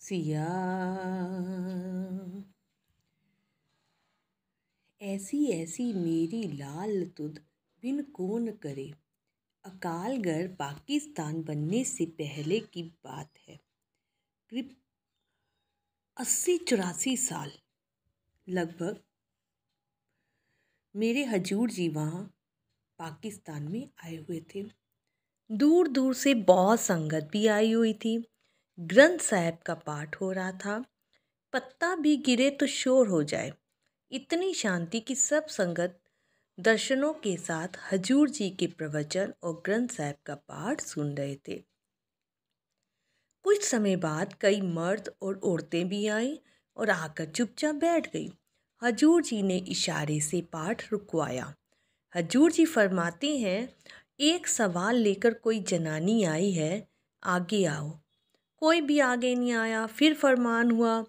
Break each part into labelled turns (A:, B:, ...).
A: सिया ऐसी ऐसी मेरी लाल तुद बिन कौन करे। अकालगढ़ पाकिस्तान बनने से पहले की बात है। करीब 80-84 साल लगभग मेरे हजूर जी वहाँ पाकिस्तान में आए हुए थे। दूर दूर से बहुत संगत भी आई हुई थी। ग्रंथ साहब का पाठ हो रहा था। पत्ता भी गिरे तो शोर हो जाए, इतनी शांति कि सब संगत दर्शनों के साथ हजूर जी के प्रवचन और ग्रंथ साहब का पाठ सुन रहे थे। कुछ समय बाद कई मर्द और औरतें भी आईं और आकर चुपचाप बैठ गई। हजूर जी ने इशारे से पाठ रुकवाया। हजूर जी फरमाते हैं, एक सवाल लेकर कोई जनानी आई है, आगे आओ। कोई भी आगे नहीं आया। फिर फरमान हुआ,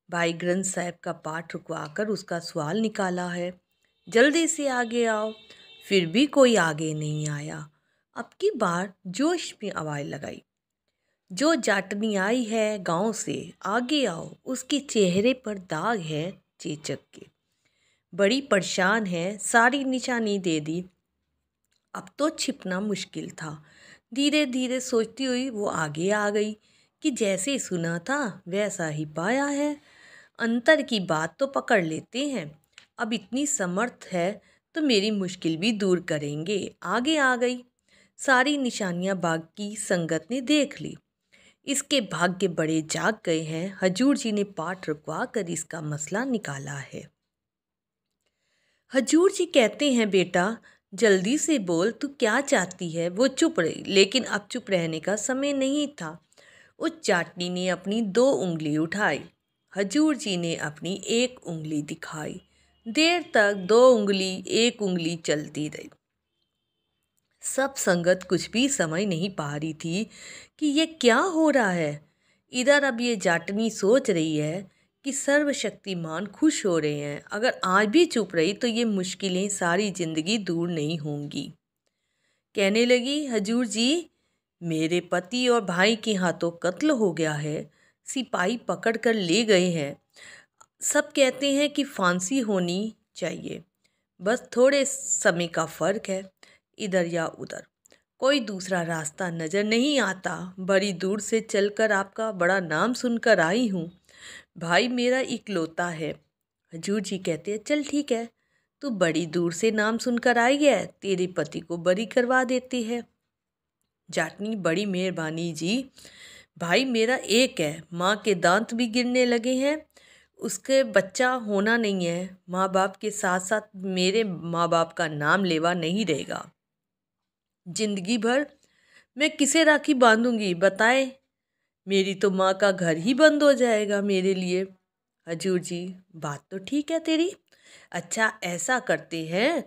A: भाई ग्रंथ साहब का पाठ रुकवाकर उसका सवाल निकाला है, जल्दी से आगे आओ। फिर भी कोई आगे नहीं आया। अब की बार जोश में आवाज़ लगाई, जो जाटनी आई है गांव से, आगे आओ। उसके चेहरे पर दाग है चेचक के, बड़ी परेशान है, सारी निशानी दे दी। अब तो छिपना मुश्किल था। धीरे धीरे सोचती हुई वो आगे आ गई कि जैसे सुना था वैसा ही पाया है। अंतर की बात तो पकड़ लेते हैं। अब इतनी समर्थ है तो मेरी मुश्किल भी दूर करेंगे। आगे आ गई। सारी निशानियां बाकी संगत ने देख ली। इसके भाग्य बड़े जाग गए हैं। हजूर जी ने पाठ रुकवा कर इसका मसला निकाला है। हजूर जी कहते हैं, बेटा जल्दी से बोल, तू क्या चाहती है। वो चुप रही, लेकिन अब चुप रहने का समय नहीं था। उस जाटनी ने अपनी 2 उंगली उठाई। हजूर जी ने अपनी 1 उंगली दिखाई। देर तक 2 उंगली 1 उंगली चलती रही। सब संगत कुछ भी समझ नहीं पा रही थी कि ये क्या हो रहा है। इधर अब ये जाटनी सोच रही है कि सर्वशक्तिमान खुश हो रहे हैं, अगर आज भी चुप रही तो ये मुश्किलें सारी जिंदगी दूर नहीं होंगी। कहने लगी, हजूर जी मेरे पति और भाई के हाथों कत्ल हो गया है, सिपाही पकड़ कर ले गए हैं। सब कहते हैं कि फांसी होनी चाहिए, बस थोड़े समय का फ़र्क है, इधर या उधर। कोई दूसरा रास्ता नज़र नहीं आता। बड़ी दूर से चलकर आपका बड़ा नाम सुनकर आई हूँ। भाई मेरा इकलौता है। हजूर जी कहते हैं, चल ठीक है, तू बड़ी दूर से नाम सुनकर आई है, तेरे पति को बरी करवा देती है। जाटनी, बड़ी मेहरबानी जी, भाई मेरा एक है, माँ के दांत भी गिरने लगे हैं, उसके बच्चा होना नहीं है। माँ बाप के साथ साथ मेरे माँ बाप का नाम लेवा नहीं रहेगा। जिंदगी भर मैं किसे राखी बांधूंगी बताए। मेरी तो माँ का घर ही बंद हो जाएगा मेरे लिए। हजूर जी, बात तो ठीक है तेरी। अच्छा ऐसा करते हैं,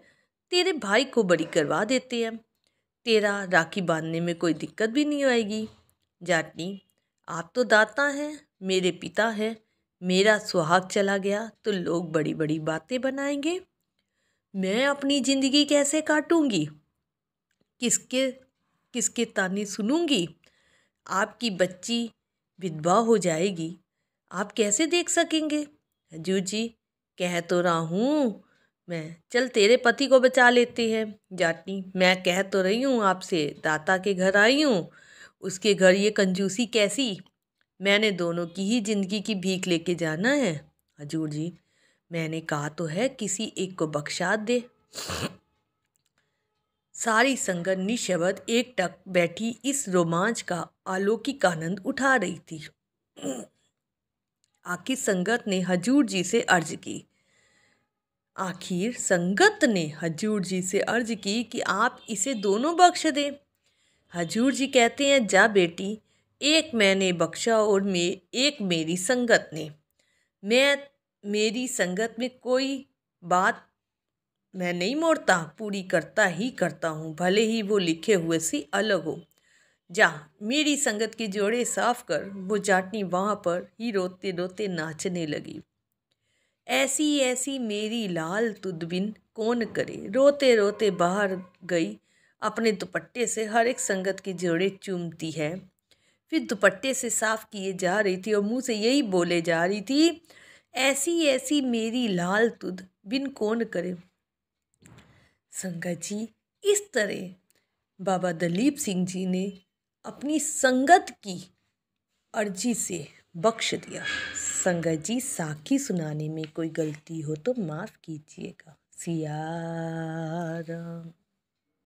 A: तेरे भाई को बरी करवा देते हैं, तेरा राखी बांधने में कोई दिक्कत भी नहीं आएगी। जाटनी, आप तो दाता हैं, मेरे पिता हैं, मेरा सुहाग चला गया तो लोग बड़ी बड़ी बातें बनाएंगे। मैं अपनी ज़िंदगी कैसे काटूंगी, किसके किसके ताने सुनूंगी। आपकी बच्ची विधवा हो जाएगी, आप कैसे देख सकेंगे। हजूर जी, कह तो रहा हूँ मैं, चल तेरे पति को बचा लेते हैं। जाटनी, मैं कह तो रही हूँ आपसे, दाता के घर आई हूँ, उसके घर ये कंजूसी कैसी। मैंने दोनों की ही जिंदगी की भीख लेके जाना है। हजूर जी, मैंने कहा तो है किसी एक को बख्शा दे। सारी संगत निशब्द एकटक बैठी इस रोमांच का अलौकिक आनंद उठा रही थी। आखिर संगत ने हजूर जी से अर्ज की कि आप इसे दोनों बख्श दें। हजूर जी कहते हैं, जा बेटी, एक मैंने बख्शा और एक मेरी संगत ने। मेरी संगत में कोई बात मैं नहीं मोड़ता, पूरी करता ही करता हूँ, भले ही वो लिखे हुए से अलग हो। जा मेरी संगत के जोड़े साफ कर। वो जाटनी वहाँ पर ही रोते रोते नाचने लगी। ऐसी ऐसी मेरी लाल तुद बिन कौन करे। रोते रोते बाहर गई, अपने दुपट्टे से हर एक संगत के जोड़े चूमती है। फिर दुपट्टे से साफ किए जा रही थी और मुंह से यही बोले जा रही थी, ऐसी ऐसी मेरी लाल तुद बिन कौन करे। संगत जी, इस तरह बाबा दलीप सिंह जी ने अपनी संगत की अर्जी से बख्श दिया। संगत जी, साखी सुनाने में कोई गलती हो तो माफ़ कीजिएगा। सिया राम।